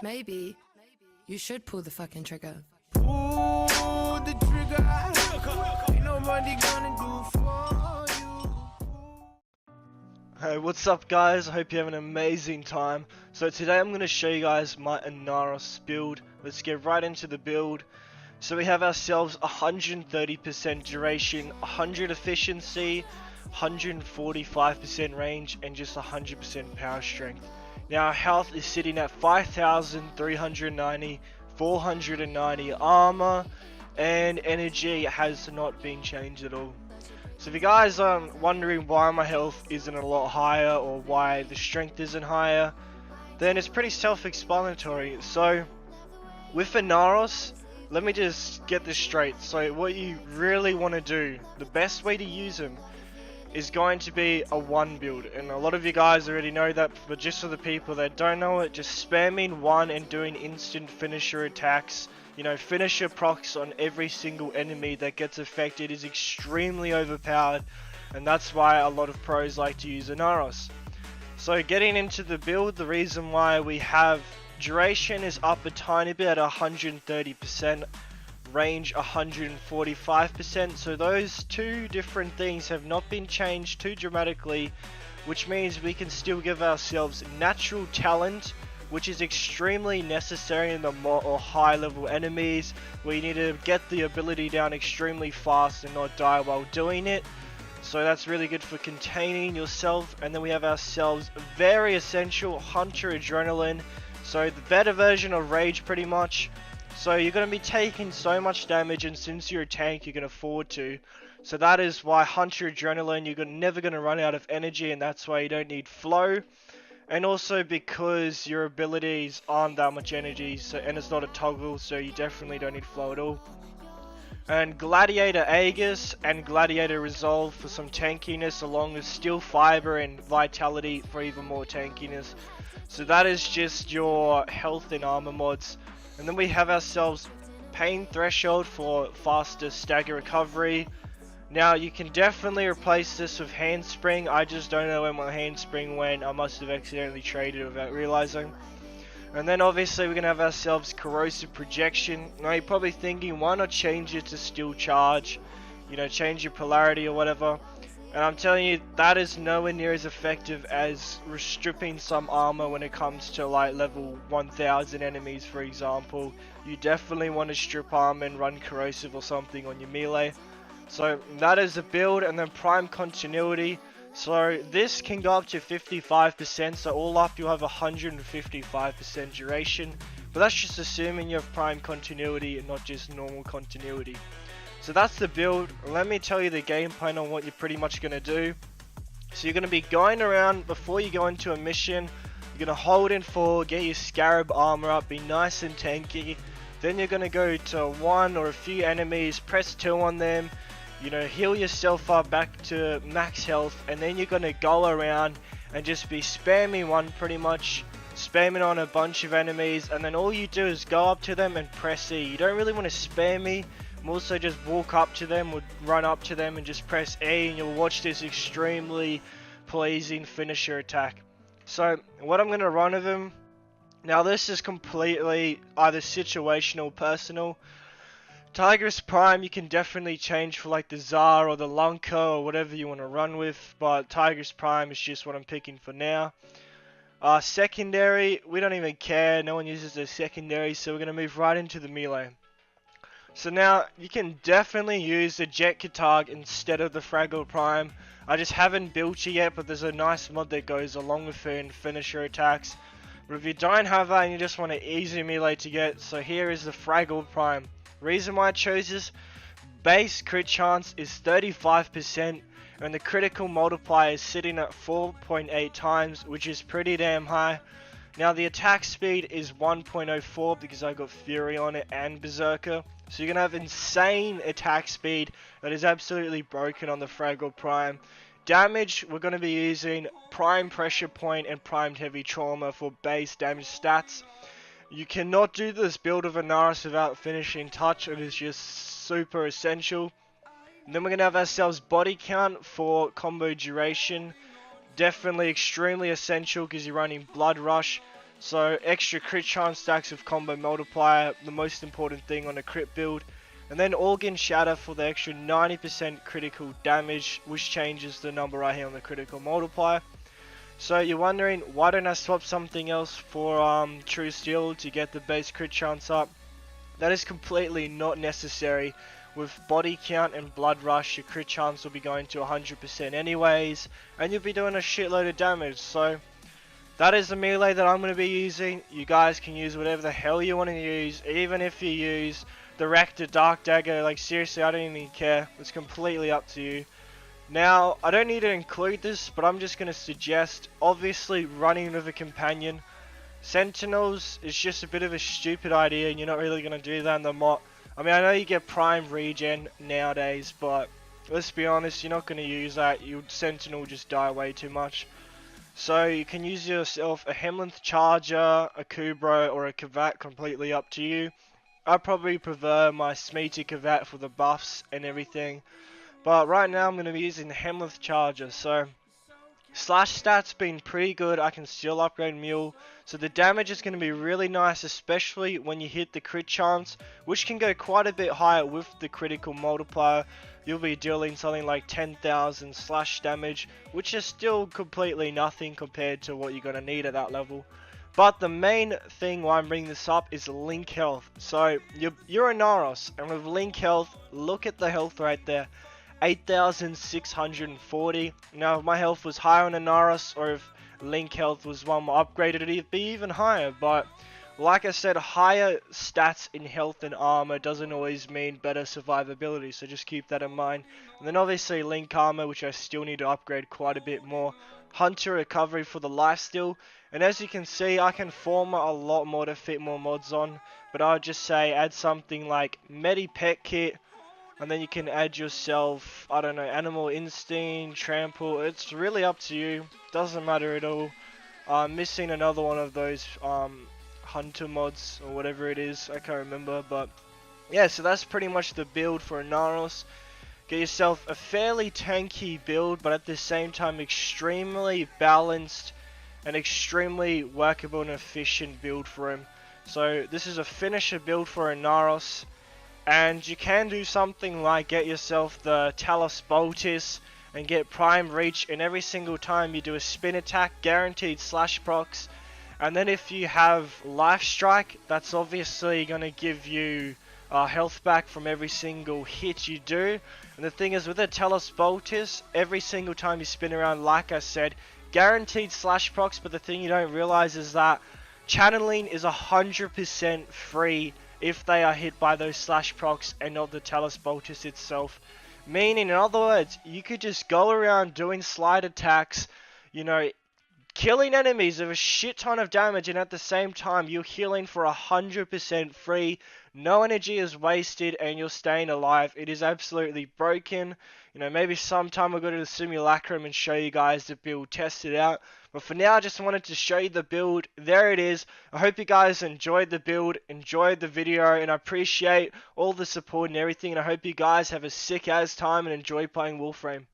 Maybe you should pull the fucking trigger. Pull the trigger. Ain't nobody gonna do for you. Hey, what's up guys? I hope you have an amazing time. So today I'm going to show you guys my Inaros build. Let's get right into the build. So we have ourselves 130% duration, 100 efficiency, 145% range, and just 100% power strength. Now our health is sitting at 5,390, 490 armor, and energy has not been changed at all. So if you guys are wondering why my health isn't a lot higher or why the strength isn't higher, then it's pretty self-explanatory. So with Inaros, let me just get this straight. So what you really want to do, the best way to use them is going to be a one build, and a lot of you guys already know that, but just for the people that don't know it, just spamming one and doing instant finisher attacks, you know, finisher procs on every single enemy that gets affected is extremely overpowered, and that's why a lot of pros like to use Inaros. So getting into the build, the reason why we have duration is up a tiny bit at 130%, range 145%, so those two different things have not been changed too dramatically, which means we can still give ourselves natural talent, which is extremely necessary in the more or high level enemies where you need to get the ability down extremely fast and not die while doing it. So that's really good for containing yourself. And then we have ourselves very essential Hunter Adrenaline, so the better version of Rage pretty much. So you're going to be taking so much damage, and since you're a tank you can afford to. So that is why Hunter Adrenaline, you're never going to run out of energy, and that's why you don't need flow. And also because your abilities aren't that much energy, so, and it's not a toggle, so you definitely don't need flow at all. And Gladiator Aegis and Gladiator Resolve for some tankiness, along with Steel Fiber and Vitality for even more tankiness. So that is just your health and armor mods. And then we have ourselves Pain Threshold for faster stagger recovery. Now you can definitely replace this with Handspring. I just don't know where my Handspring went. I must have accidentally traded it without realizing. And then obviously we're going to have ourselves Corrosive Projection. Now you're probably thinking, why not change it to Steel Charge? You know, change your polarity or whatever. And I'm telling you, that is nowhere near as effective as stripping some armor when it comes to like level 1000 enemies, for example. You definitely want to strip armor and run Corrosive or something on your melee. So that is the build. And then Prime Continuity. So this can go up to 55%, so all up you'll have 155% duration. But that's just assuming you have Prime Continuity and not just normal continuity. So that's the build. Let me tell you the game plan on what you're pretty much going to do. So you're going to be going around before you go into a mission. You're going to hold in 4, get your Scarab armor up, be nice and tanky. Then you're going to go to one or a few enemies, press 2 on them. You know, heal yourself up back to max health. And then you're going to go around and just be spamming one pretty much. Spamming on a bunch of enemies. And then all you do is go up to them and press E. You don't really want to spam me. Also just walk up to them or run up to them and just press A, and you'll watch this extremely pleasing finisher attack. So what I'm going to run of him, now this is completely either situational or personal. Tigress Prime you can definitely change for like the Tsar or the Lunka or whatever you want to run with, but Tigress Prime is just what I'm picking for now. Secondary, we don't even care, no one uses their secondary, so we're going to move right into the melee. So now, you can definitely use the Jet Katag instead of the Fraggle Prime. I just haven't built it yet, but there's a nice mod that goes along with it in finisher attacks. But if you don't have that and you just want an easy melee to get, so here is the Fraggle Prime. Reason why I chose this, base crit chance is 35%, and the critical multiplier is sitting at 4.8 times, which is pretty damn high. Now the attack speed is 1.04 because I got Fury on it and Berserker. So you're going to have insane attack speed that is absolutely broken on the Fraggle Prime. Damage, we're going to be using Prime Pressure Point and Primed Heavy Trauma for base damage stats. You cannot do this build of Inaros without finishing touch. It is just super essential. And then we're going to have ourselves Body Count for combo duration. Definitely extremely essential because you're running Blood Rush. So extra crit chance stacks with combo multiplier, the most important thing on a crit build. And then Organ Shatter for the extra 90% critical damage, which changes the number right here on the critical multiplier. So you're wondering, why don't I swap something else for True Steel to get the base crit chance up? That is completely not necessary. With body count and blood rush, your crit chance will be going to 100% anyways, and you'll be doing a shitload of damage. So that is the melee that I'm going to be using. You guys can use whatever the hell you want to use, even if you use the Rector Dark Dagger. Like seriously, I don't even care. It's completely up to you. Now, I don't need to include this, but I'm just going to suggest, obviously, running with a companion. Sentinels is just a bit of a stupid idea, and you're not really going to do that in the mod. I mean, I know you get prime regen nowadays, but let's be honest, you're not going to use that. Your Sentinel will just die way too much. So you can use yourself a Hemlinth Charger, a Kubro, or a Kavat, completely up to you. I probably prefer my Smeaty Kavat for the buffs and everything. But right now I'm going to be using the Hemlinth Charger. So slash stats been pretty good. I can still upgrade Mule. So the damage is going to be really nice, especially when you hit the crit chance, which can go quite a bit higher with the critical multiplier. You'll be dealing something like 10,000 slash damage, which is still completely nothing compared to what you're going to need at that level. But the main thing why I'm bringing this up is Link health. So you're Inaros, and with Link health, look at the health right there. 8,640. Now if my health was higher on Inaros, or if Link health was one more upgraded, it'd be even higher. But like I said, higher stats in health and armor doesn't always mean better survivability, so just keep that in mind. And then obviously Link armor, which I still need to upgrade quite a bit more. Hunter recovery for the lifesteal, and as you can see, I can form a lot more to fit more mods on, but I would just say add something like Medi Pet Kit, and then you can add yourself, I don't know, Animal Instinct, Trample. It's really up to you, doesn't matter at all. I'm missing another one of those Hunter mods or whatever it is, I can't remember, but yeah, so that's pretty much the build for Inaros. Get yourself a fairly tanky build, but at the same time extremely balanced and extremely workable and efficient build for him. So this is a finisher build for Inaros, and you can do something like get yourself the Talos Boltis and get prime reach, and every single time you do a spin attack, guaranteed slash procs. And then if you have life strike, that's obviously going to give you health back from every single hit you do. And the thing is, with the Talos Boltis, every single time you spin around, like I said, guaranteed slash procs. But the thing you don't realize is that channeling is 100% free if they are hit by those slash procs and not the Talos Boltis itself. Meaning, in other words, you could just go around doing slide attacks, you know, killing enemies of a shit ton of damage, and at the same time you're healing for 100% free. No energy is wasted, and you're staying alive. It is absolutely broken. You know, maybe sometime I'll go to the simulacrum and show you guys the build, test it out. But for now, I just wanted to show you the build. There it is. I hope you guys enjoyed the build, enjoyed the video, and I appreciate all the support and everything. And I hope you guys have a sick ass time and enjoy playing Warframe.